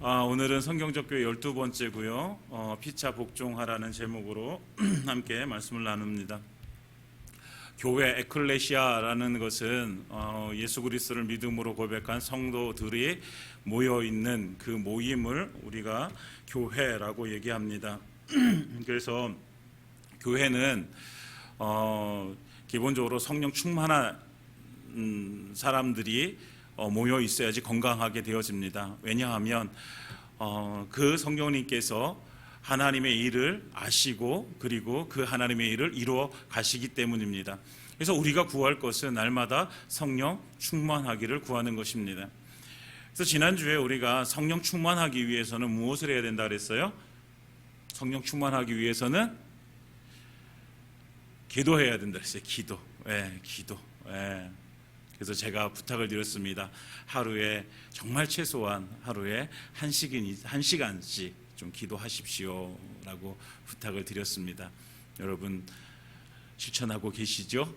오늘은 성경적 교회 12번째고요. 피차 복종하라는 제목으로 함께 말씀을 나눕니다. 교회 에클레시아라는 것은 예수 그리스도를 믿음으로 고백한 성도들이 모여있는 그 모임을 우리가 교회라고 얘기합니다. 그래서 교회는 기본적으로 성령 충만한 사람들이 모여 있어야지 건강하게 되어집니다. 왜냐하면 그 성령님께서 하나님의 일을 아시고 그리고 그 하나님의 일을 이루어 가시기 때문입니다. 그래서 우리가 구할 것은 날마다 성령 충만하기를 구하는 것입니다. 그래서 지난주에 우리가 성령 충만하기 위해서는 무엇을 해야 된다 그랬어요? 성령 충만하기 위해서는 기도해야 된다 그랬어요. 기도. 기도. 그래서 제가 부탁을 드렸습니다. 하루에 정말 최소한 하루에 한 시간씩 좀 기도하십시오라고 부탁을 드렸습니다. 여러분 실천하고 계시죠?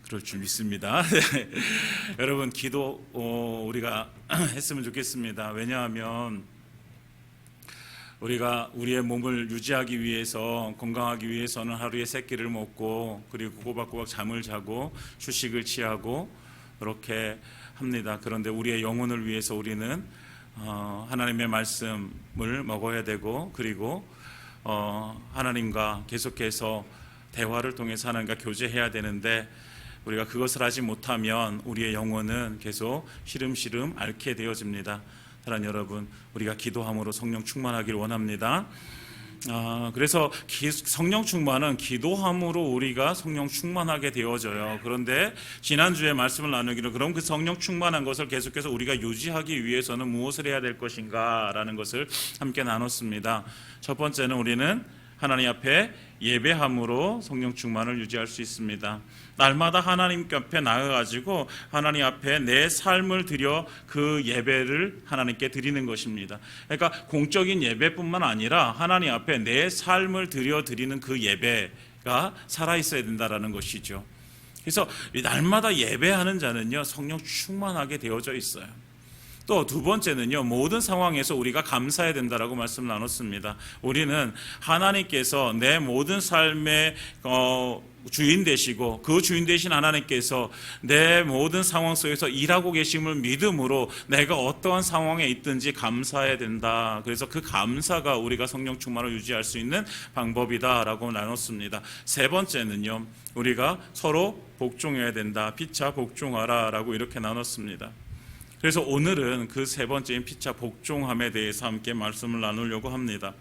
그럴 줄 믿습니다. 여러분 기도 우리가 했으면 좋겠습니다. 왜냐하면 우리가 우리의 몸을 유지하기 위해서 건강하기 위해서는 하루에 3끼를 먹고 그리고 꼬박꼬박 잠을 자고 휴식을 취하고 그렇게 합니다. 그런데 우리의 영혼을 위해서 우리는 하나님의 말씀을 먹어야 되고 그리고 하나님과 계속해서 대화를 통해서 하나님과 교제해야 되는데 우리가 그것을 하지 못하면 우리의 영혼은 계속 시름시름 앓게 되어집니다. 사랑하는 여러분, 우리가 기도함으로 성령 충만하기를 원합니다. 그래서 성령 충만은 기도함으로 우리가 성령 충만하게 되어져요. 그런데 지난주에 말씀을 나누기로 그럼 그 성령 충만한 것을 계속해서 우리가 유지하기 위해서는 무엇을 해야 될 것인가 라는 것을 함께 나눴습니다. 첫 번째는 우리는 하나님 앞에 예배함으로 성령 충만을 유지할 수 있습니다. 날마다 하나님 앞에 나가가지고 하나님 앞에 내 삶을 드려 그 예배를 하나님께 드리는 것입니다. 그러니까 공적인 예배뿐만 아니라 하나님 앞에 내 삶을 드리는 그 예배가 살아있어야 된다는 것이죠. 그래서 날마다 예배하는 자는요 성령 충만하게 되어져 있어요. 또 두 번째는요, 모든 상황에서 우리가 감사해야 된다라고 말씀을 나눴습니다. 우리는 하나님께서 내 모든 삶의 주인 되시고 그 주인 되신 하나님께서 내 모든 상황 속에서 일하고 계심을 믿음으로 내가 어떠한 상황에 있든지 감사해야 된다. 그래서 그 감사가 우리가 성령 충만을 유지할 수 있는 방법이다라고 나눴습니다. 세 번째는요, 우리가 서로 복종해야 된다. 피차 복종하라라고 이렇게 나눴습니다. 그래서 오늘은 그 세 번째인 피차 복종함에 대해서 함께 말씀을 나누려고 합니다.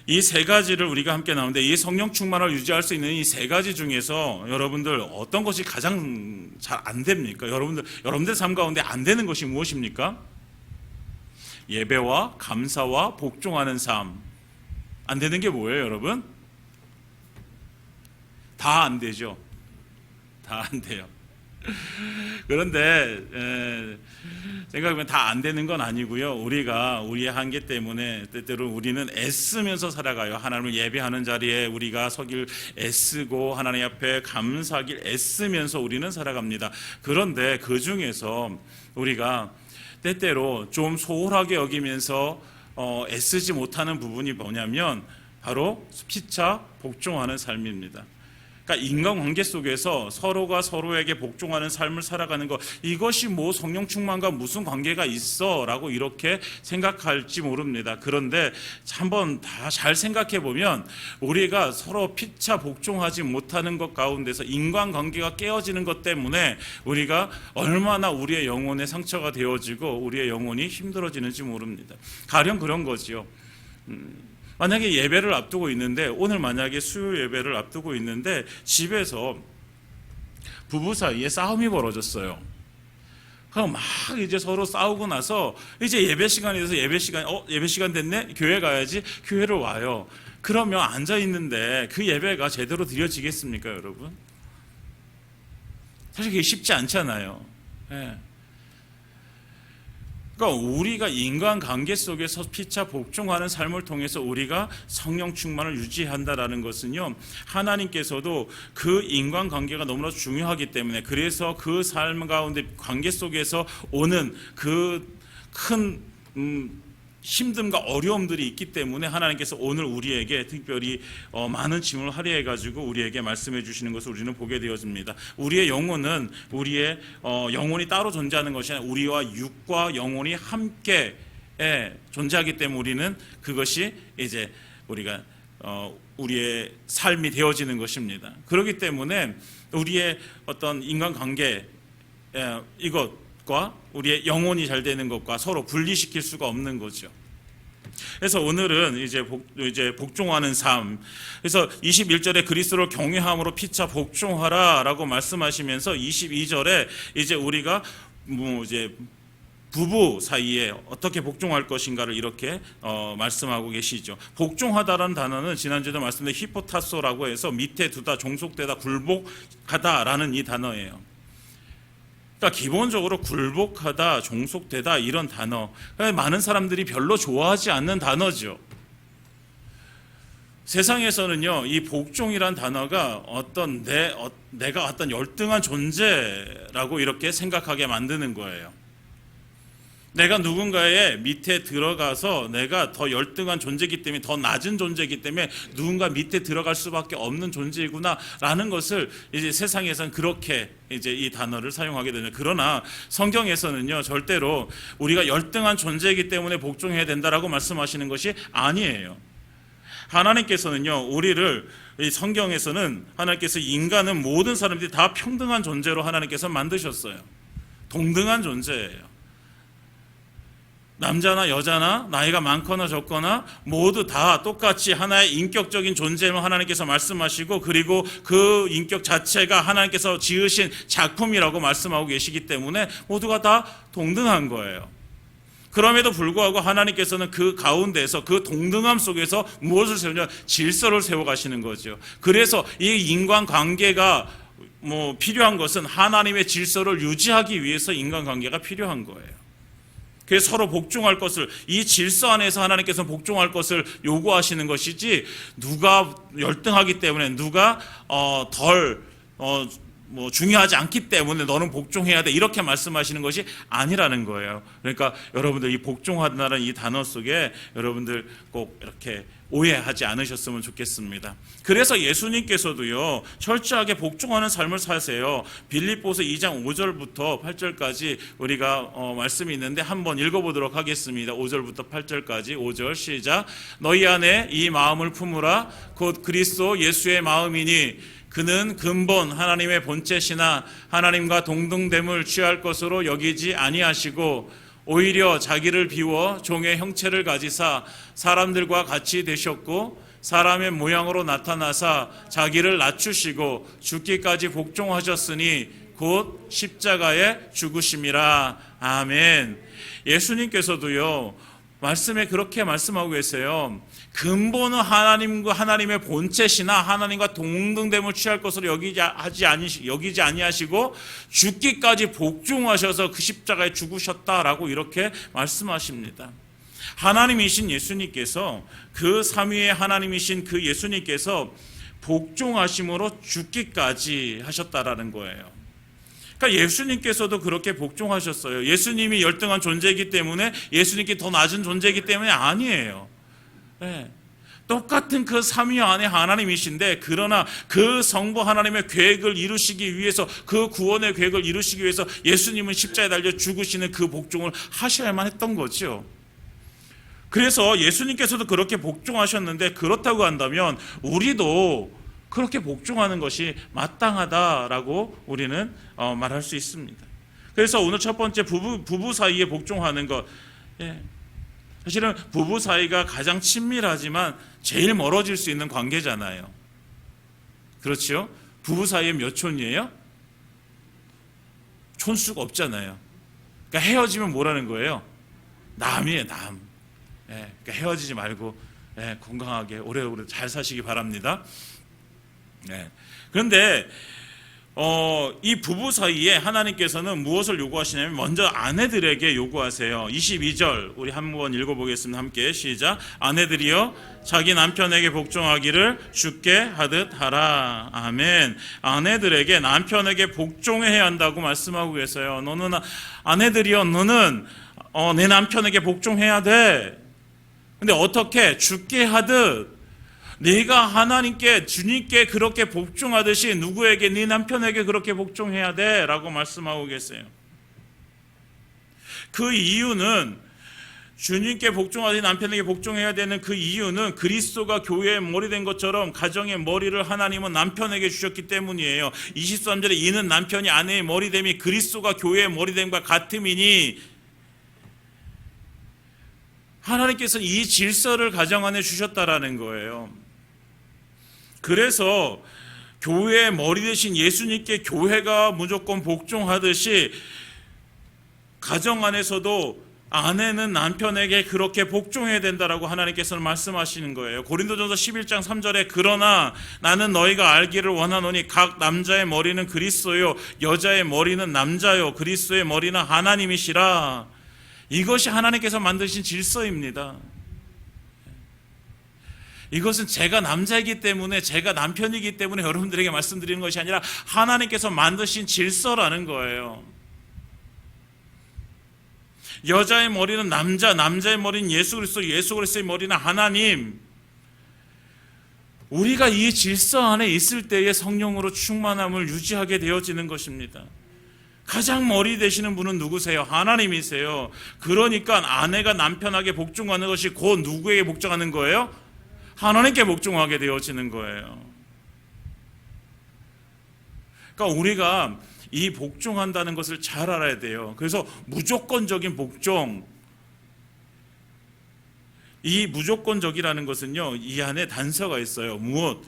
이 세 가지를 우리가 함께 나누는데 이 성령 충만을 유지할 수 있는 이 세 가지 중에서 여러분들 어떤 것이 가장 잘 안 됩니까? 여러분들 삶 가운데 안 되는 것이 무엇입니까? 예배와 감사와 복종하는 삶. 안 되는 게 뭐예요, 여러분? 다 안 되죠. 다 안 돼요. 그런데 생각해보면 다 안 되는 건 아니고요. 우리가 우리의 한계 때문에 때때로 우리는 애쓰면서 살아가요. 하나님을 예배하는 자리에 우리가 서길 애쓰고 하나님 앞에 감사하길 애쓰면서 우리는 살아갑니다. 그런데 그 중에서 우리가 때때로 좀 소홀하게 여기면서 애쓰지 못하는 부분이 뭐냐면 바로 피차 복종하는 삶입니다. 그러니까 인간관계 속에서 서로가 서로에게 복종하는 삶을 살아가는 것, 이것이 뭐 성령 충만과 무슨 관계가 있어 라고 이렇게 생각할지 모릅니다. 그런데 한번 다 잘 생각해 보면 우리가 서로 피차 복종하지 못하는 것 가운데서 인간관계가 깨어지는 것 때문에 우리가 얼마나 우리의 영혼에 상처가 되어지고 우리의 영혼이 힘들어지는지 모릅니다. 가령 그런 거지요. 만약에 예배를 앞두고 있는데 오늘 만약에 수요 예배를 앞두고 있는데 집에서 부부 사이에 싸움이 벌어졌어요. 그럼 막 이제 서로 싸우고 나서 이제 예배 시간이 돼서 예배 시간 됐네? 교회 가야지. 교회를 와요. 그러면 앉아 있는데 그 예배가 제대로 드려지겠습니까, 여러분? 사실 그게 쉽지 않잖아요. 그러니까 우리가 인간관계 속에서 피차 복종하는 삶을 통해서 우리가 성령 충만을 유지한다라는 것은요, 하나님께서도 그 인간관계가 너무나 중요하기 때문에, 그래서 그 삶 가운데 관계 속에서 오는 그 큰 힘듦과 어려움들이 있기 때문에 하나님께서 오늘 우리에게 특별히 많은 짐을 할애해 가지고 우리에게 말씀해 주시는 것을 우리는 보게 되어집니다. 우리의 영혼은 우리의 영혼이 따로 존재하는 것이 아니라 우리와 육과 영혼이 함께 존재하기 때문에 우리는 그것이 이제 우리가 우리의 삶이 되어지는 것입니다. 그렇기 때문에 우리의 어떤 인간관계 이것과 우리의 영혼이 잘 되는 것과 서로 분리시킬 수가 없는 거죠. 그래서 오늘은 이제 복종하는 삶. 그래서 21절에 그리스도를 경외함으로 피차 복종하라라고 말씀하시면서 22절에 이제 우리가 이제 부부 사이에 어떻게 복종할 것인가를 이렇게 말씀하고 계시죠. 복종하다라는 단어는 지난주에도 말씀드린 히포타소라고 해서 밑에 두다, 종속되다, 굴복하다라는 이 단어예요. 그러니까 기본적으로 굴복하다, 종속되다 이런 단어, 많은 사람들이 별로 좋아하지 않는 단어죠. 세상에서는요, 이 복종이란 단어가 내가 어떤 열등한 존재라고 이렇게 생각하게 만드는 거예요. 내가 누군가의 밑에 들어가서 내가 더 열등한 존재이기 때문에, 더 낮은 존재이기 때문에 누군가 밑에 들어갈 수밖에 없는 존재이구나라는 것을 이제 세상에서는 그렇게 이제 이 단어를 사용하게 되죠. 그러나 성경에서는요, 절대로 우리가 열등한 존재이기 때문에 복종해야 된다라고 말씀하시는 것이 아니에요. 하나님께서는요, 우리를 이 성경에서는 하나님께서 인간은 모든 사람들이 다 평등한 존재로 하나님께서 만드셨어요. 동등한 존재예요. 남자나 여자나 나이가 많거나 적거나 모두 다 똑같이 하나의 인격적인 존재로 하나님께서 말씀하시고, 그리고 그 인격 자체가 하나님께서 지으신 작품이라고 말씀하고 계시기 때문에 모두가 다 동등한 거예요. 그럼에도 불구하고 하나님께서는 그 가운데서, 그 동등함 속에서 무엇을 세우냐? 질서를 세워가시는 거죠. 그래서 이 인간관계가 필요한 것은 하나님의 질서를 유지하기 위해서 인간관계가 필요한 거예요. 그래서 서로 복종할 것을, 이 질서 안에서 하나님께서 복종할 것을 요구하시는 것이지, 누가 열등하기 때문에, 누가 덜 중요하지 않기 때문에 너는 복종해야 돼, 이렇게 말씀하시는 것이 아니라는 거예요. 그러니까 여러분들 이 복종하다는 이 단어 속에 여러분들 꼭 이렇게 오해하지 않으셨으면 좋겠습니다. 그래서 예수님께서도요, 철저하게 복종하는 삶을 사세요. 빌립보서 2장 5절부터 8절까지 우리가 말씀이 있는데 한번 읽어보도록 하겠습니다. 5절부터 8절까지. 5절 시작. 너희 안에 이 마음을 품으라. 곧 그리스도 예수의 마음이니 그는 근본 하나님의 본체시나 하나님과 동등됨을 취할 것으로 여기지 아니하시고 오히려 자기를 비워 종의 형체를 가지사 사람들과 같이 되셨고 사람의 모양으로 나타나사 자기를 낮추시고 죽기까지 복종하셨으니 곧 십자가에 죽으심이라. 아멘. 예수님께서도요, 말씀에 그렇게 말씀하고 계세요. 근본은 하나님의 본체시나 하나님과 동등됨을 취할 것으로 여기지 아니하시고 죽기까지 복종하셔서 그 십자가에 죽으셨다라고 이렇게 말씀하십니다. 하나님이신 예수님께서, 그 삼위의 하나님이신 그 예수님께서 복종하심으로 죽기까지 하셨다라는 거예요. 그러니까 예수님께서도 그렇게 복종하셨어요. 예수님이 열등한 존재이기 때문에, 예수님께 더 낮은 존재이기 때문에 아니에요. 네. 똑같은 그 삼위 안에 하나님이신데, 그러나 그 성부 하나님의 계획을 이루시기 위해서, 그 구원의 계획을 이루시기 위해서 예수님은 십자가에 달려 죽으시는 그 복종을 하셔야만 했던 거죠. 그래서 예수님께서도 그렇게 복종하셨는데, 그렇다고 한다면 우리도 그렇게 복종하는 것이 마땅하다라고 우리는 말할 수 있습니다. 그래서 오늘 첫 번째 부부 사이에 복종하는 것. 사실은 부부 사이가 가장 친밀하지만 제일 멀어질 수 있는 관계잖아요. 그렇죠? 부부 사이에 몇 촌이에요? 촌수가 없잖아요. 그러니까 헤어지면 뭐라는 거예요? 남이에요, 남. 그러니까 헤어지지 말고 건강하게 오래오래 잘 사시기 바랍니다. 그런데 이 부부 사이에 하나님께서는 무엇을 요구하시냐면 먼저 아내들에게 요구하세요. 22절 우리 한번 읽어보겠습니다. 함께 시작. 아내들이여 자기 남편에게 복종하기를 주께 하듯 하라. 아멘. 아내들에게 남편에게 복종해야 한다고 말씀하고 계세요. 너는 아내들이여 너는 내 남편에게 복종해야 돼. 근데 어떻게? 주께 하듯. 네가 하나님께 주님께 그렇게 복종하듯이 누구에게? 네 남편에게 그렇게 복종해야 돼 라고 말씀하고 계세요. 그 이유는 주님께 복종하듯이 남편에게 복종해야 되는 그 이유는 그리스도가 교회의 머리 된 것처럼 가정의 머리를 하나님은 남편에게 주셨기 때문이에요. 23절에 이는 남편이 아내의 머리됨이 그리스도가 교회의 머리됨과 같음이니, 하나님께서 이 질서를 가정 안에 주셨다라는 거예요. 그래서 교회의 머리 되신 예수님께 교회가 무조건 복종하듯이 가정 안에서도 아내는 남편에게 그렇게 복종해야 된다라고 하나님께서는 말씀하시는 거예요. 고린도전서 11장 3절에 그러나 나는 너희가 알기를 원하노니 각 남자의 머리는 그리스도요 여자의 머리는 남자요 그리스도의 머리는 하나님이시라. 이것이 하나님께서 만드신 질서입니다. 이것은 제가 남자이기 때문에, 제가 남편이기 때문에 여러분들에게 말씀드리는 것이 아니라 하나님께서 만드신 질서라는 거예요. 여자의 머리는 남자, 남자의 머리는 예수 그리스도, 예수 그리스도의 머리는 하나님. 우리가 이 질서 안에 있을 때에 성령으로 충만함을 유지하게 되어지는 것입니다. 가장 머리 되시는 분은 누구세요? 하나님이세요. 그러니까 아내가 남편에게 복종하는 것이 곧 누구에게 복종하는 거예요? 하나님께 복종하게 되어지는 거예요. 그러니까 우리가 이 복종한다는 것을 잘 알아야 돼요. 그래서 무조건적인 복종, 이 무조건적이라는 것은요, 이 안에 단서가 있어요. 무엇?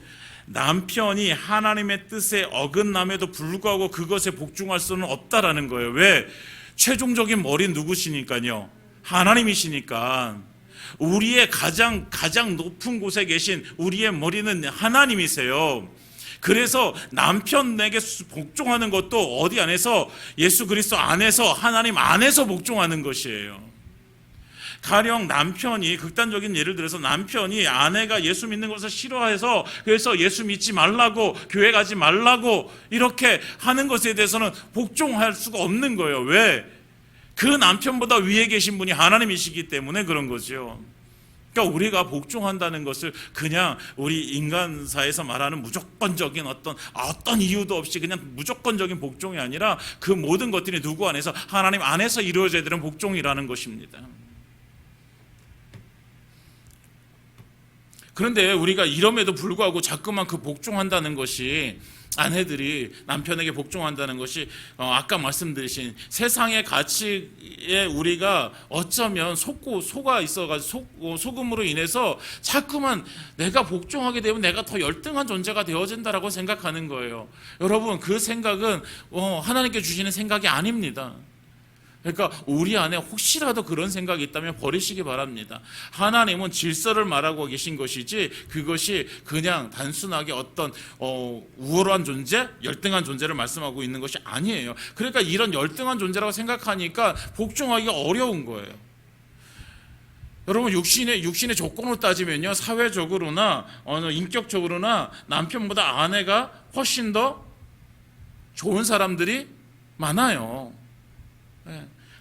남편이 하나님의 뜻에 어긋남에도 불구하고 그것에 복종할 수는 없다라는 거예요. 왜? 최종적인 머리는 누구시니까요? 하나님이시니까. 우리의 가장 높은 곳에 계신 우리의 머리는 하나님이세요. 그래서 남편에게 복종하는 것도 어디 안에서? 예수 그리스도 안에서, 하나님 안에서 복종하는 것이에요. 가령 남편이, 극단적인 예를 들어서 남편이 아내가 예수 믿는 것을 싫어해서 그래서 예수 믿지 말라고, 교회 가지 말라고 이렇게 하는 것에 대해서는 복종할 수가 없는 거예요. 왜? 그 남편보다 위에 계신 분이 하나님이시기 때문에 그런 거죠. 그러니까 우리가 복종한다는 것을 그냥 우리 인간사에서 말하는 무조건적인 어떤 이유도 없이 그냥 무조건적인 복종이 아니라 그 모든 것들이 누구 안에서? 하나님 안에서 이루어져야 되는 복종이라는 것입니다. 그런데 우리가 이럼에도 불구하고 자꾸만 그 복종한다는 것이, 아내들이 남편에게 복종한다는 것이 아까 말씀드린 세상의 가치에 우리가 어쩌면 속아 있어가지고 속음으로 인해서 자꾸만 내가 복종하게 되면 내가 더 열등한 존재가 되어진다라고 생각하는 거예요. 여러분, 그 생각은 하나님께 주시는 생각이 아닙니다. 그러니까 우리 안에 혹시라도 그런 생각이 있다면 버리시기 바랍니다. 하나님은 질서를 말하고 계신 것이지 그것이 그냥 단순하게 어떤 우월한 존재, 열등한 존재를 말씀하고 있는 것이 아니에요. 그러니까 이런 열등한 존재라고 생각하니까 복종하기가 어려운 거예요. 여러분, 육신의 조건으로 따지면요, 사회적으로나 인격적으로나 남편보다 아내가 훨씬 더 좋은 사람들이 많아요.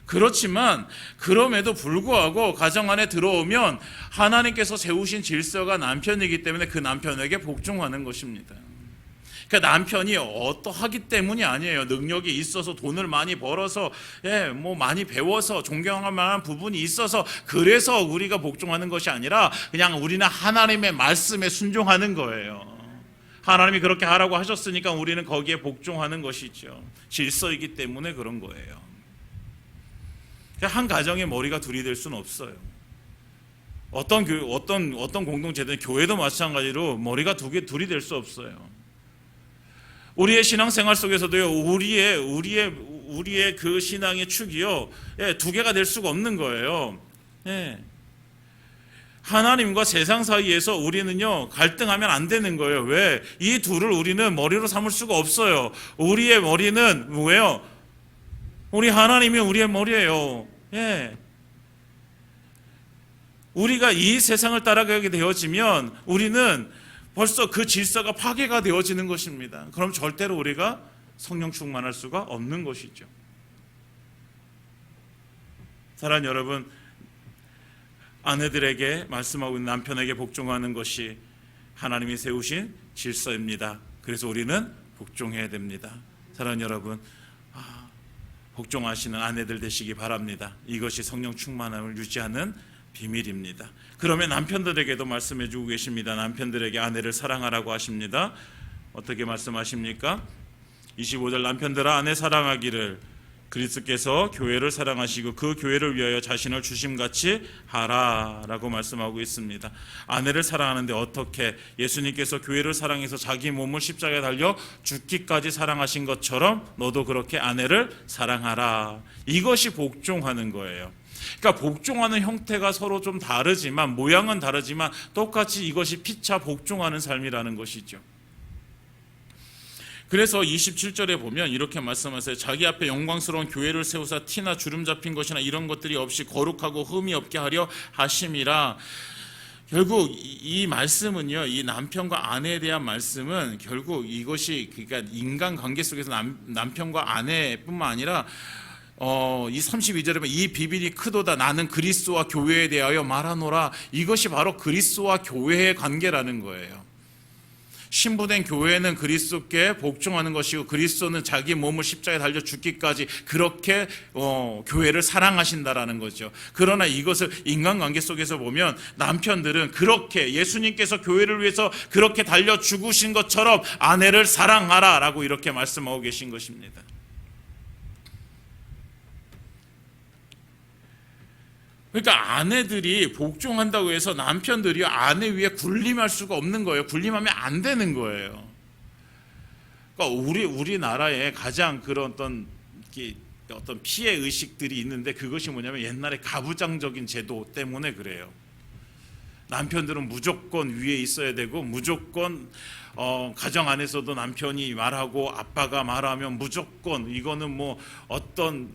그렇지만 그럼에도 불구하고 가정 안에 들어오면 하나님께서 세우신 질서가 남편이기 때문에 그 남편에게 복종하는 것입니다. 그러니까 남편이 어떠하기 때문이 아니에요. 능력이 있어서, 돈을 많이 벌어서, 많이 배워서, 존경할 만한 부분이 있어서 그래서 우리가 복종하는 것이 아니라 그냥 우리는 하나님의 말씀에 순종하는 거예요. 하나님이 그렇게 하라고 하셨으니까 우리는 거기에 복종하는 것이죠. 질서이기 때문에 그런 거예요. 한 가정의 머리가 둘이 될 수는 없어요. 어떤 공동체든, 교회도 마찬가지로 머리가 둘이 될 수 없어요. 우리의 신앙생활 속에서도요, 우리의 그 신앙의 축이요, 두 개가 될 수가 없는 거예요. 하나님과 세상 사이에서 우리는요 갈등하면 안 되는 거예요. 왜? 이 둘을 우리는 머리로 삼을 수가 없어요. 우리의 머리는 뭐예요? 우리 하나님이 우리의 머리예요. 예. 우리가 이 세상을 따라가게 되어지면 우리는 벌써 그 질서가 파괴가 되어지는 것입니다. 그럼 절대로 우리가 성령 충만할 수가 없는 것이죠. 사랑하는 여러분, 아내들에게 말씀하고 있는 남편에게 복종하는 것이 하나님이 세우신 질서입니다. 그래서 우리는 복종해야 됩니다. 사랑하는 여러분, 복종하시는 아내들 되시기 바랍니다. 이것이 성령 충만함을 유지하는 비밀입니다. 그러면 남편들에게도 말씀해 주고 계십니다. 남편들에게 아내를 사랑하라고 하십니다. 어떻게 말씀하십니까? 25절 남편들아 아내 사랑하기를 그리스도께서 교회를 사랑하시고 그 교회를 위하여 자신을 주심같이 하라라고 말씀하고 있습니다. 아내를 사랑하는데 어떻게? 예수님께서 교회를 사랑해서 자기 몸을 십자가에 달려 죽기까지 사랑하신 것처럼 너도 그렇게 아내를 사랑하라. 이것이 복종하는 거예요. 그러니까 복종하는 형태가 서로 좀 다르지만 모양은 다르지만 똑같이 이것이 피차 복종하는 삶이라는 것이죠. 그래서 27절에 보면 이렇게 말씀하세요. 자기 앞에 영광스러운 교회를 세우사 티나 주름 잡힌 것이나 이런 것들이 없이 거룩하고 흠이 없게 하려 하심이라. 결국 이 말씀은요, 이 남편과 아내에 대한 말씀은 결국 이것이 그러니까 인간관계 속에서 남편과 아내뿐만 아니라 이 32절에 보면 이 비밀이 크도다 나는 그리스도와 교회에 대하여 말하노라. 이것이 바로 그리스도와 교회의 관계라는 거예요. 신부된 교회는 그리스도께 복종하는 것이고 그리스도는 자기 몸을 십자가에 달려 죽기까지 그렇게 교회를 사랑하신다라는 거죠. 그러나 이것을 인간관계 속에서 보면 남편들은 그렇게 예수님께서 교회를 위해서 그렇게 달려 죽으신 것처럼 아내를 사랑하라라고 이렇게 말씀하고 계신 것입니다. 그러니까 아내들이 복종한다고 해서 남편들이 아내 위에 군림할 수가 없는 거예요. 군림하면 안 되는 거예요. 그러니까 우리나라에 가장 그런 어떤 피해 의식들이 있는데 그것이 뭐냐면 옛날에 가부장적인 제도 때문에 그래요. 남편들은 무조건 위에 있어야 되고 무조건 가정 안에서도 남편이 말하고 아빠가 말하면 무조건 이거는 뭐 어떤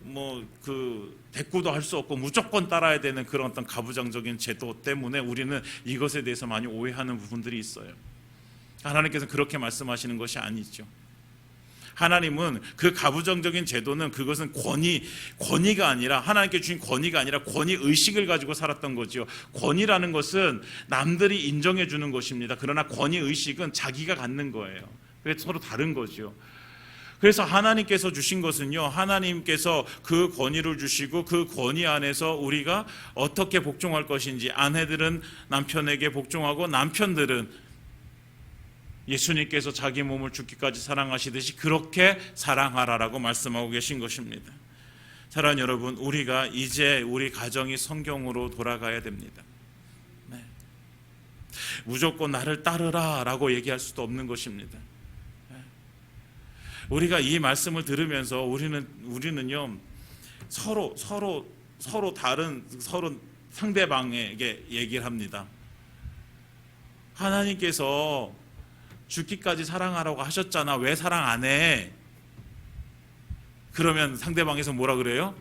그 대꾸도 할 수 없고 무조건 따라야 되는 그런 어떤 가부장적인 제도 때문에 우리는 이것에 대해서 많이 오해하는 부분들이 있어요. 하나님께서는 그렇게 말씀하시는 것이 아니죠. 하나님은 그 가부장적인 제도는 그것은 권위가 아니라 하나님께 주신 권위가 아니라 권위 의식을 가지고 살았던 거죠. 권위라는 것은 남들이 인정해 주는 것입니다. 그러나 권위 의식은 자기가 갖는 거예요. 그래서 서로 다른 거죠. 그래서 하나님께서 주신 것은요, 하나님께서 그 권위를 주시고 그 권위 안에서 우리가 어떻게 복종할 것인지, 아내들은 남편에게 복종하고 남편들은 예수님께서 자기 몸을 죽기까지 사랑하시듯이 그렇게 사랑하라라고 말씀하고 계신 것입니다. 사랑하는 여러분, 우리가 이제 우리 가정이 성경으로 돌아가야 됩니다. 네. 무조건 나를 따르라라고 얘기할 수도 없는 것입니다. 네. 우리가 이 말씀을 들으면서 우리는요 서로 다른 서로 상대방에게 얘기를 합니다. 하나님께서 죽기까지 사랑하라고 하셨잖아. 왜 사랑 안 해? 그러면 상대방에서 뭐라 그래요?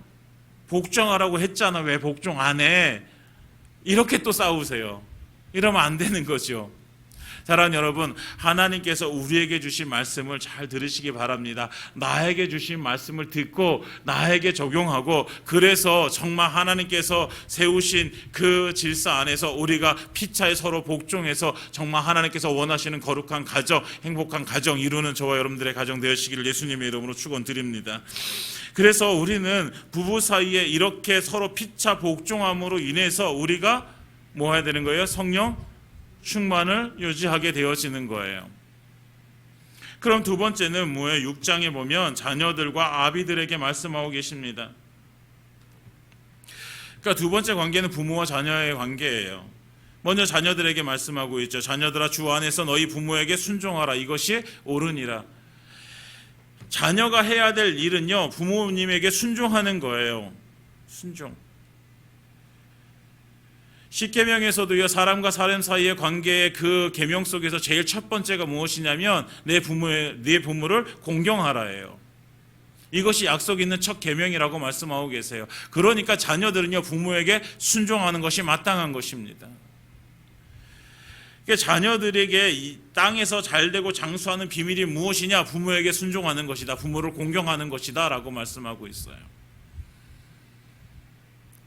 복종하라고 했잖아. 왜 복종 안 해? 이렇게 또 싸우세요. 이러면 안 되는 거죠. 사랑하는 여러분, 하나님께서 우리에게 주신 말씀을 잘 들으시기 바랍니다. 나에게 주신 말씀을 듣고 나에게 적용하고, 그래서 정말 하나님께서 세우신 그 질서 안에서 우리가 피차에 서로 복종해서 정말 하나님께서 원하시는 거룩한 가정, 행복한 가정 이루는 저와 여러분들의 가정 되시기를 예수님의 이름으로 축원드립니다. 그래서 우리는 부부 사이에 이렇게 서로 피차 복종함으로 인해서 우리가 뭐 해야 되는 거예요? 성령 충만을 유지하게 되어지는 거예요. 그럼 두 번째는 뭐예요? 6장에 보면 자녀들과 아비들에게 말씀하고 계십니다. 그러니까 두 번째 관계는 부모와 자녀의 관계예요. 먼저 자녀들에게 말씀하고 있죠. 자녀들아 주 안에서 너희 부모에게 순종하라. 이것이 옳으니라. 자녀가 해야 될 일은요, 부모님에게 순종하는 거예요. 순종. 십계명에서도요, 사람과 사람 사이의 관계의 그 계명 속에서 제일 첫 번째가 무엇이냐면 내 부모를 공경하라예요. 이것이 약속 있는 첫 계명이라고 말씀하고 계세요. 그러니까 자녀들은요, 부모에게 순종하는 것이 마땅한 것입니다. 자녀들에게 이 땅에서 잘되고 장수하는 비밀이 무엇이냐? 부모에게 순종하는 것이다. 부모를 공경하는 것이다 라고 말씀하고 있어요.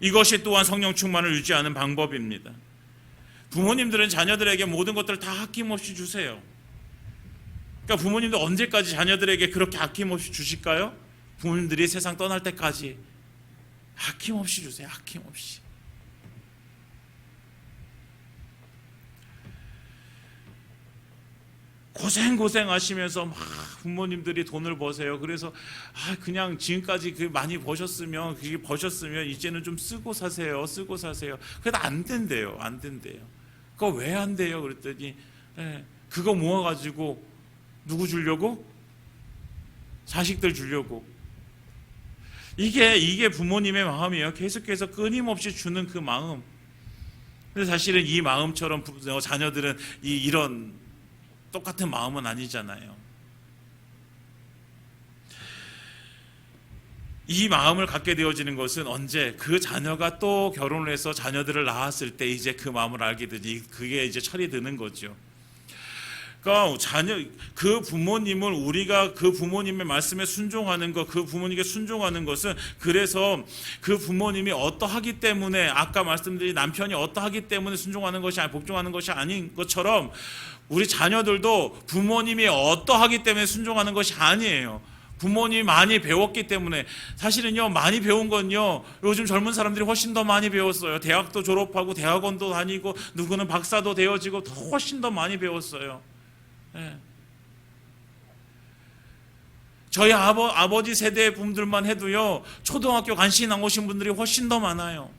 이것이 또한 성령 충만을 유지하는 방법입니다. 부모님들은 자녀들에게 모든 것들을 다 아낌없이 주세요. 그러니까 부모님도 언제까지 자녀들에게 그렇게 아낌없이 주실까요? 부모님들이 세상 떠날 때까지 아낌없이 주세요. 아낌없이. 고생 하시면서 막 부모님들이 돈을 버세요. 그래서 그냥 지금까지 많이 버셨으면 이제는 좀 쓰고 사세요. 그래도 안 된대요. 그거 왜 안 돼요? 그랬더니 그거 모아가지고 누구 주려고? 자식들 주려고. 이게 부모님의 마음이에요. 계속해서 끊임없이 주는 그 마음. 근데 사실은 이 마음처럼 자녀들은 이런 똑같은 마음은 아니잖아요. 이 마음을 갖게 되어지는 것은 언제? 그 자녀가 또 결혼을 해서 자녀들을 낳았을 때 이제 그 마음을 알게 되지. 그게 이제 철이 드는 거죠. 그러니까 그 부모님을 우리가 그 부모님의 말씀에 순종하는 것, 그 부모님께 순종하는 것은 그래서 그 부모님이 어떠하기 때문에, 아까 말씀드린 남편이 어떠하기 때문에 순종하는 것이 복종하는 것이 아닌 것처럼 우리 자녀들도 부모님이 어떠하기 때문에 순종하는 것이 아니에요. 부모님이 많이 배웠기 때문에. 사실은요, 많이 배운 건요, 요즘 젊은 사람들이 훨씬 더 많이 배웠어요. 대학도 졸업하고 대학원도 다니고 누구는 박사도 되어지고 훨씬 더 많이 배웠어요. 네. 저희 아버지 세대의 분들만 해도요, 초등학교 간신히 나오신 분들이 훨씬 더 많아요.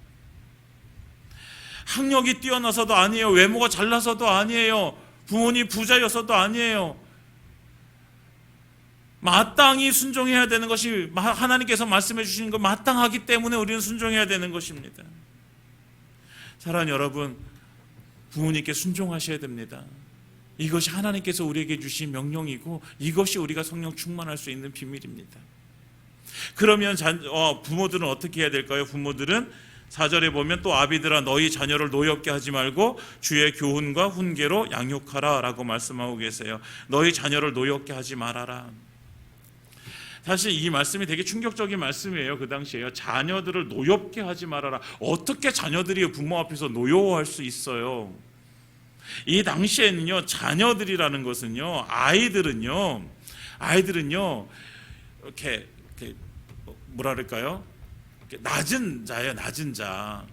학력이 뛰어나서도 아니에요. 외모가 잘나서도 아니에요. 부모님 부자여서도 아니에요. 마땅히 순종해야 되는 것이, 하나님께서 말씀해 주시는 것 마땅하기 때문에 우리는 순종해야 되는 것입니다. 사랑하는 여러분, 부모님께 순종하셔야 됩니다. 이것이 하나님께서 우리에게 주신 명령이고 이것이 우리가 성령 충만할 수 있는 비밀입니다. 그러면 부모들은 어떻게 해야 될까요? 부모들은 4절에 보면 또 아비들아 너희 자녀를 노엽게 하지 말고 주의 교훈과 훈계로 양육하라 라고 말씀하고 계세요. 너희 자녀를 노엽게 하지 말아라. 사실 이 말씀이 되게 충격적인 말씀이에요. 그 당시에요. 자녀들을 노엽게 하지 말아라. 어떻게 자녀들이 부모 앞에서 노여워할 수 있어요? 이 당시에는요, 자녀들이라는 것은요, 아이들은요 이렇게 뭐라 그럴까요? 낮은 자예요. 낮은 자.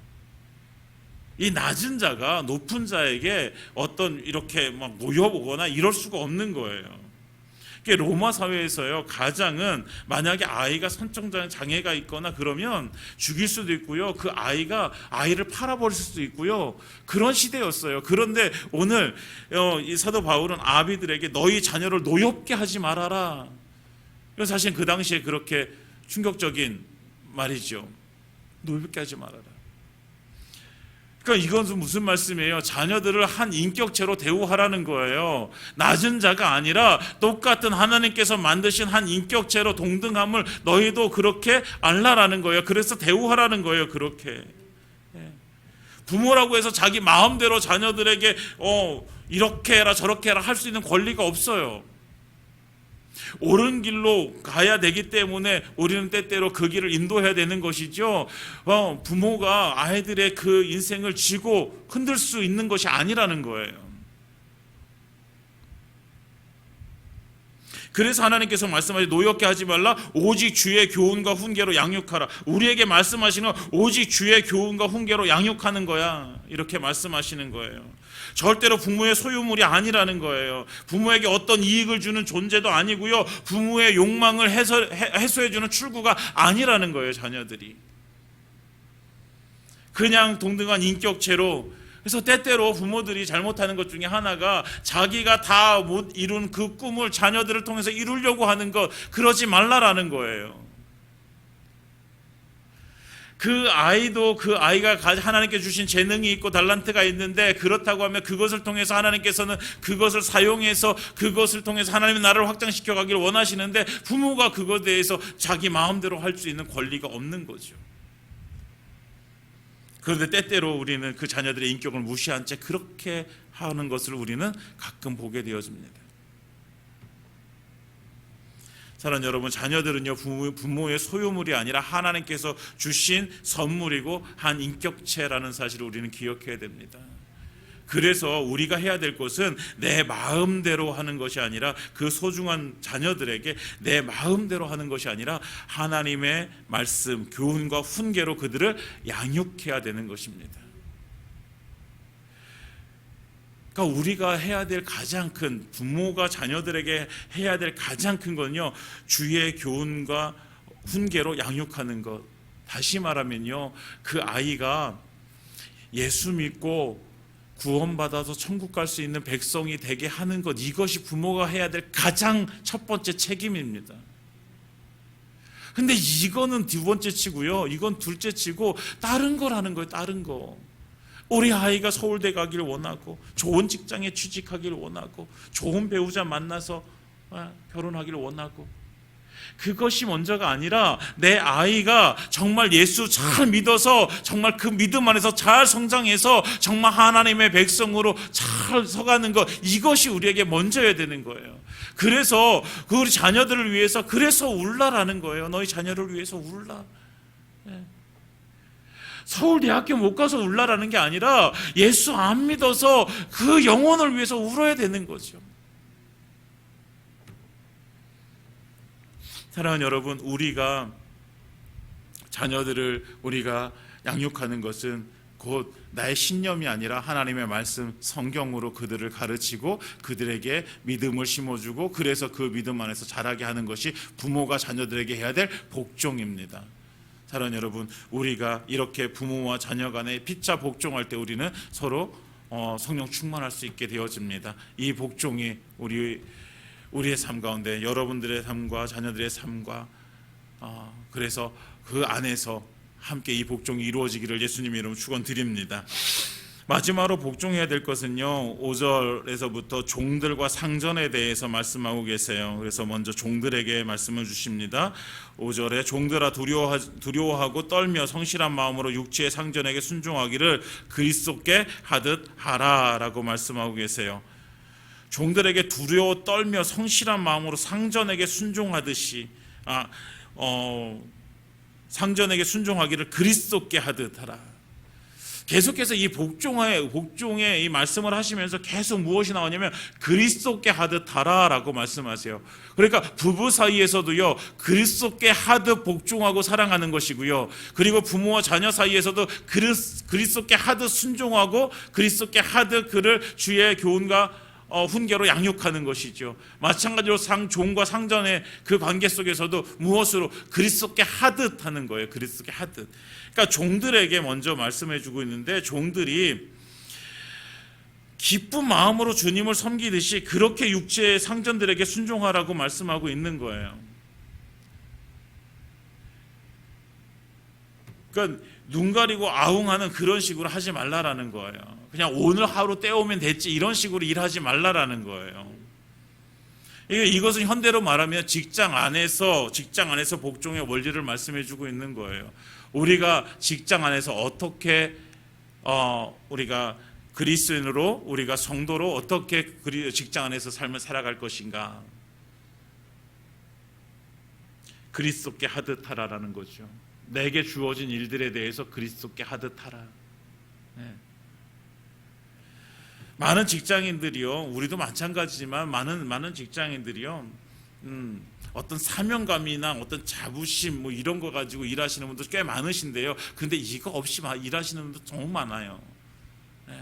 이 낮은 자가 높은 자에게 어떤 이렇게 막 모여보거나 이럴 수가 없는 거예요. 로마 사회에서요, 가장은 만약에 아이가 선천적 장애가 있거나 그러면 죽일 수도 있고요, 그 아이를 팔아버릴 수도 있고요, 그런 시대였어요. 그런데 오늘 이 사도 바울은 아비들에게 너희 자녀를 노엽게 하지 말아라. 이건 사실 그 당시에 그렇게 충격적인 말이죠. 노엽게 하지 말아라. 그러니까 이건 무슨 말씀이에요? 자녀들을 한 인격체로 대우하라는 거예요. 낮은 자가 아니라 똑같은 하나님께서 만드신 한 인격체로 동등함을 너희도 그렇게 알라라는 거예요. 그래서 대우하라는 거예요. 그렇게. 부모라고 해서 자기 마음대로 자녀들에게 이렇게 해라 저렇게 해라 할 수 있는 권리가 없어요. 옳은 길로 가야 되기 때문에 우리는 때때로 그 길을 인도해야 되는 것이죠. 부모가 아이들의 그 인생을 쥐고 흔들 수 있는 것이 아니라는 거예요. 그래서 하나님께서 말씀하시되 노엽게 하지 말라. 오직 주의 교훈과 훈계로 양육하라. 우리에게 말씀하시는 오직 주의 교훈과 훈계로 양육하는 거야. 이렇게 말씀하시는 거예요. 절대로 부모의 소유물이 아니라는 거예요. 부모에게 어떤 이익을 주는 존재도 아니고요, 부모의 욕망을 해소해주는 출구가 아니라는 거예요. 자녀들이 그냥 동등한 인격체로. 그래서 때때로 부모들이 잘못하는 것 중에 하나가 자기가 다 못 이룬 그 꿈을 자녀들을 통해서 이루려고 하는 것, 그러지 말라라는 거예요. 그 아이도 그 아이가 하나님께 주신 재능이 있고 달란트가 있는데, 그렇다고 하면 그것을 통해서 하나님께서는 그것을 사용해서 그것을 통해서 하나님의 나라를 확장시켜 가기를 원하시는데, 부모가 그것에 대해서 자기 마음대로 할 수 있는 권리가 없는 거죠. 그런데 때때로 우리는 그 자녀들의 인격을 무시한 채 그렇게 하는 것을 우리는 가끔 보게 되어집니다. 사랑하는 여러분, 자녀들은요 부모의 소유물이 아니라 하나님께서 주신 선물이고 한 인격체라는 사실을 우리는 기억해야 됩니다. 그래서 우리가 해야 될 것은 내 마음대로 하는 것이 아니라, 그 소중한 자녀들에게 내 마음대로 하는 것이 아니라 하나님의 말씀, 교훈과 훈계로 그들을 양육해야 되는 것입니다. 그러니까 우리가 해야 될 가장 큰, 부모가 자녀들에게 해야 될 가장 큰 건요, 주의 교훈과 훈계로 양육하는 것. 다시 말하면요, 그 아이가 예수 믿고 구원받아서 천국 갈 수 있는 백성이 되게 하는 것, 이것이 부모가 해야 될 가장 첫 번째 책임입니다. 근데 이거는 두 번째 치고요, 이건 둘째 치고 다른 걸 하는 거예요. 다른 거. 우리 아이가 서울대 가기를 원하고, 좋은 직장에 취직하기를 원하고, 좋은 배우자 만나서 결혼하기를 원하고, 그것이 먼저가 아니라 내 아이가 정말 예수 잘 믿어서 정말 그 믿음 안에서 잘 성장해서 정말 하나님의 백성으로 잘 서가는 것, 이것이 우리에게 먼저여야 되는 거예요. 그래서 그 우리 자녀들을 위해서, 그래서 울라라는 거예요. 너희 자녀를 위해서 울라. 서울대학교 못 가서 울라라는 게 아니라 예수 안 믿어서 그 영혼을 위해서 울어야 되는 거죠. 사랑하는 여러분, 우리가 자녀들을 우리가 양육하는 것은 곧 나의 신념이 아니라 하나님의 말씀, 성경으로 그들을 가르치고 그들에게 믿음을 심어주고, 그래서 그 믿음 안에서 자라게 하는 것이 부모가 자녀들에게 해야 될 복종입니다. 사랑하는 여러분, 우리가 이렇게 부모와 자녀 간에 피차 복종할 때 우리는 서로 성령 충만할 수 있게 되어집니다. 이 복종이 우리의 삶 가운데, 여러분들의 삶과 자녀들의 삶과 그래서 그 안에서 함께 이 복종이 이루어지기를 예수님의 이름으로 축원드립니다. 마지막으로 복종해야 될 것은요, 5절에서부터 종들과 상전에 대해서 말씀하고 계세요. 그래서 먼저 종들에게 말씀을 주십니다. 5절에 종들아, 두려워하고 떨며 성실한 마음으로 육체의 상전에게 순종하기를 그리스도께 하듯 하라라고 말씀하고 계세요. 종들에게 두려워 떨며 성실한 마음으로 상전에게 순종하듯이 상전에게 순종하기를 그리스도께 하듯 하라. 계속해서 이 복종의 이 말씀을 하시면서 계속 무엇이 나오냐면 그리스도께 하듯 하라라고 말씀하세요. 그러니까 부부 사이에서도요, 그리스도께 하듯 복종하고 사랑하는 것이고요, 그리고 부모와 자녀 사이에서도 그리스도께 하듯 순종하고 그리스도께 하듯 그를 주의 교훈과 훈계로 양육하는 것이죠. 마찬가지로 종과 상전의 그 관계 속에서도 무엇으로 그리스도께 하듯 하는 거예요. 그리스도께 하듯. 그러니까 종들에게 먼저 말씀해 주고 있는데, 종들이 기쁜 마음으로 주님을 섬기듯이 그렇게 육체의 상전들에게 순종하라고 말씀하고 있는 거예요. 그러니까 눈 가리고 아웅하는 그런 식으로 하지 말라라는 거예요. 그냥 오늘 하루 때우면 됐지, 이런 식으로 일하지 말라라는 거예요. 이것은 현대로 말하면 직장 안에서 복종의 원리를 말씀해 주고 있는 거예요. 우리가 직장 안에서 어떻게 우리가 그리스도인으로, 우리가 성도로 어떻게 직장 안에서 삶을 살아갈 것인가, 그리스도께 하듯 하라라는 거죠. 내게 주어진 일들에 대해서 그리스도께 하듯 하라. 네. 많은 직장인들이요, 우리도 마찬가지지만 많은 직장인들이요, 어떤 사명감이나 어떤 자부심 뭐 이런 거 가지고 일하시는 분도 꽤 많으신데요. 근데 이거 없이 일하시는 분도 정말 많아요. 네.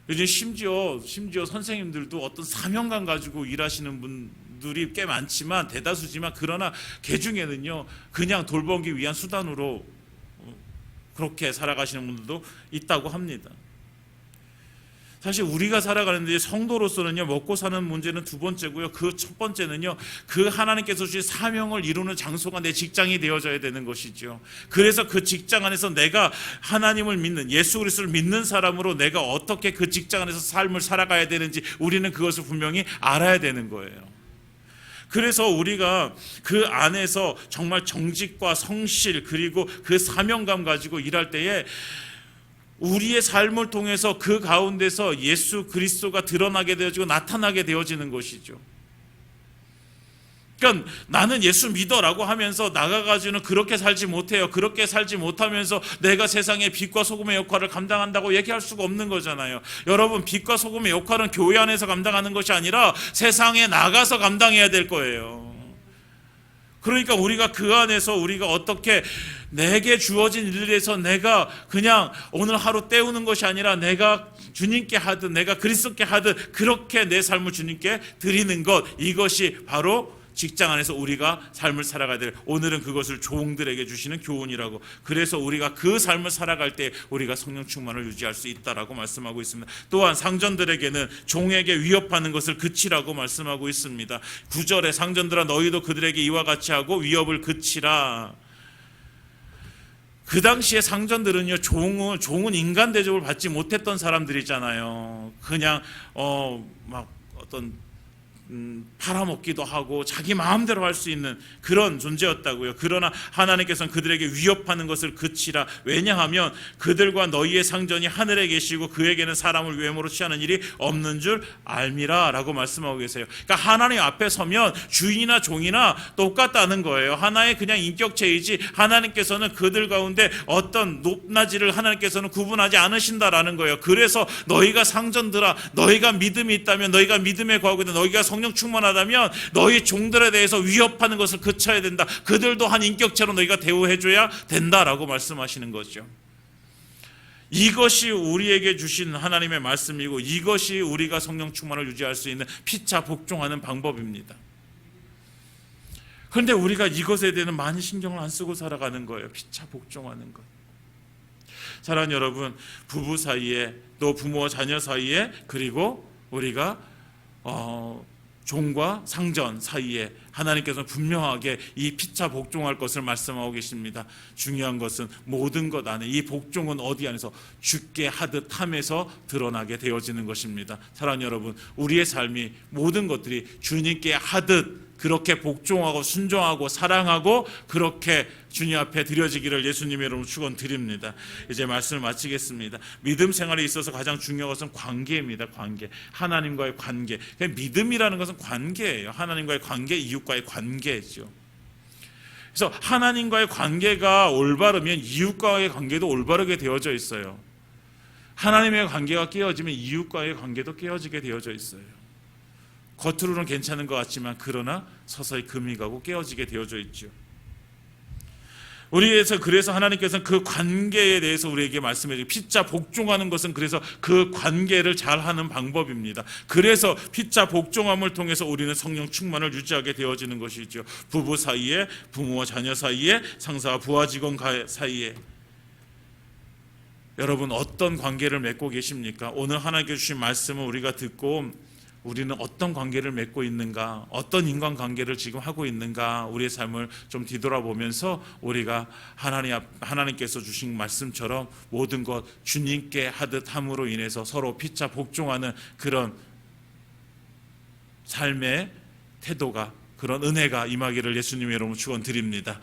요즘 심지어 선생님들도 어떤 사명감 가지고 일하시는 분들이 꽤 많지만, 대다수지만, 그러나 그 중에는요, 그냥 돌보기 위한 수단으로 그렇게 살아가시는 분들도 있다고 합니다. 사실 우리가 살아가는데 성도로서는요, 먹고 사는 문제는 두 번째고요. 그 첫 번째는요, 그 하나님께서 주신 사명을 이루는 장소가 내 직장이 되어져야 되는 것이죠. 그래서 그 직장 안에서 내가 하나님을 믿는, 예수 그리스도를 믿는 사람으로 내가 어떻게 그 직장 안에서 삶을 살아가야 되는지 우리는 그것을 분명히 알아야 되는 거예요. 그래서 우리가 그 안에서 정말 정직과 성실 그리고 그 사명감 가지고 일할 때에 우리의 삶을 통해서 그 가운데서 예수 그리스도가 드러나게 되어지고 나타나게 되어지는 것이죠. 그러니까 나는 예수 믿어라고 하면서 나가가지고는 그렇게 살지 못해요. 그렇게 살지 못하면서 내가 세상의 빛과 소금의 역할을 감당한다고 얘기할 수가 없는 거잖아요. 여러분, 빛과 소금의 역할은 교회 안에서 감당하는 것이 아니라 세상에 나가서 감당해야 될 거예요. 그러니까 우리가 그 안에서 우리가 어떻게 내게 주어진 일에서 내가 그냥 오늘 하루 때우는 것이 아니라 내가 주님께 하듯 내가 그리스도께 하듯 그렇게 내 삶을 주님께 드리는 것, 이것이 바로 직장 안에서 우리가 삶을 살아가야 될, 오늘은 그것을 종들에게 주시는 교훈이라고. 그래서 우리가 그 삶을 살아갈 때 우리가 성령 충만을 유지할 수 있다라고 말씀하고 있습니다. 또한 상전들에게는 종에게 위협하는 것을 그치라고 말씀하고 있습니다. 9절에 상전들아 너희도 그들에게 이와 같이 하고 위협을 그치라. 그 당시에 상전들은요, 종은 인간 대접을 받지 못했던 사람들이잖아요. 그냥 막 어떤 팔아먹기도 하고 자기 마음대로 할 수 있는 그런 존재였다고요. 그러나 하나님께서는 그들에게 위협하는 것을 그치라. 왜냐하면 그들과 너희의 상전이 하늘에 계시고 그에게는 사람을 외모로 취하는 일이 없는 줄 알미라 라고 말씀하고 계세요. 그러니까 하나님 앞에 서면 주인이나 종이나 똑같다는 거예요. 하나의 그냥 인격체이지 하나님께서는 그들 가운데 어떤 높낮이를 하나님께서는 구분하지 않으신다라는 거예요. 그래서 너희가 상전들아, 너희가 믿음이 있다면, 너희가 믿음에 거하고 있다, 너희가 성령 충만하다면 너희 종들에 대해서 위협하는 것을 그쳐야 된다. 그들도 한 인격체로 너희가 대우해줘야 된다라고 말씀하시는 거죠. 이것이 우리에게 주신 하나님의 말씀이고 이것이 우리가 성령 충만을 유지할 수 있는 피차 복종하는 방법입니다. 그런데 우리가 이것에 대해서 많이 신경을 안 쓰고 살아가는 거예요. 피차 복종하는 것. 사랑하는 여러분, 부부 사이에, 또 부모와 자녀 사이에, 그리고 우리가 종과 상전 사이에 하나님께서는 분명하게 이 피차 복종할 것을 말씀하고 계십니다. 중요한 것은 모든 것 안에, 이 복종은 어디 안에서 주께 하듯 함에서 드러나게 되어지는 것입니다. 사랑하는 여러분, 우리의 삶이 모든 것들이 주님께 하듯 그렇게 복종하고 순종하고 사랑하고 그렇게 주님 앞에 드려지기를 예수님의 이름으로 축원드립니다. 이제 말씀을 마치겠습니다. 믿음 생활에 있어서 가장 중요한 것은 관계입니다. 관계. 하나님과의 관계. 믿음이라는 것은 관계예요. 하나님과의 관계, 이웃과의 관계죠. 그래서 하나님과의 관계가 올바르면 이웃과의 관계도 올바르게 되어져 있어요. 하나님의 관계가 깨어지면 이웃과의 관계도 깨어지게 되어져 있어요. 겉으로는 괜찮은 것 같지만 그러나 서서히 금이 가고 깨어지게 되어져 있죠. 그래서 하나님께서는 그 관계에 대해서 우리에게 말씀해 주시고, 피차 복종하는 것은 그래서 그 관계를 잘하는 방법입니다. 그래서 피차 복종함을 통해서 우리는 성령 충만을 유지하게 되어지는 것이죠. 부부 사이에, 부모와 자녀 사이에, 상사와 부하 직원 사이에. 여러분, 어떤 관계를 맺고 계십니까? 오늘 하나님께 주신 말씀을 우리가 듣고 우리는 어떤 관계를 맺고 있는가, 어떤 인간관계를 지금 하고 있는가, 우리의 삶을 좀 뒤돌아보면서 우리가 하나님께서 주신 말씀처럼 모든 것 주님께 하듯 함으로 인해서 서로 피차 복종하는 그런 삶의 태도가, 그런 은혜가 임하기를 예수님의 이름으로 축원드립니다.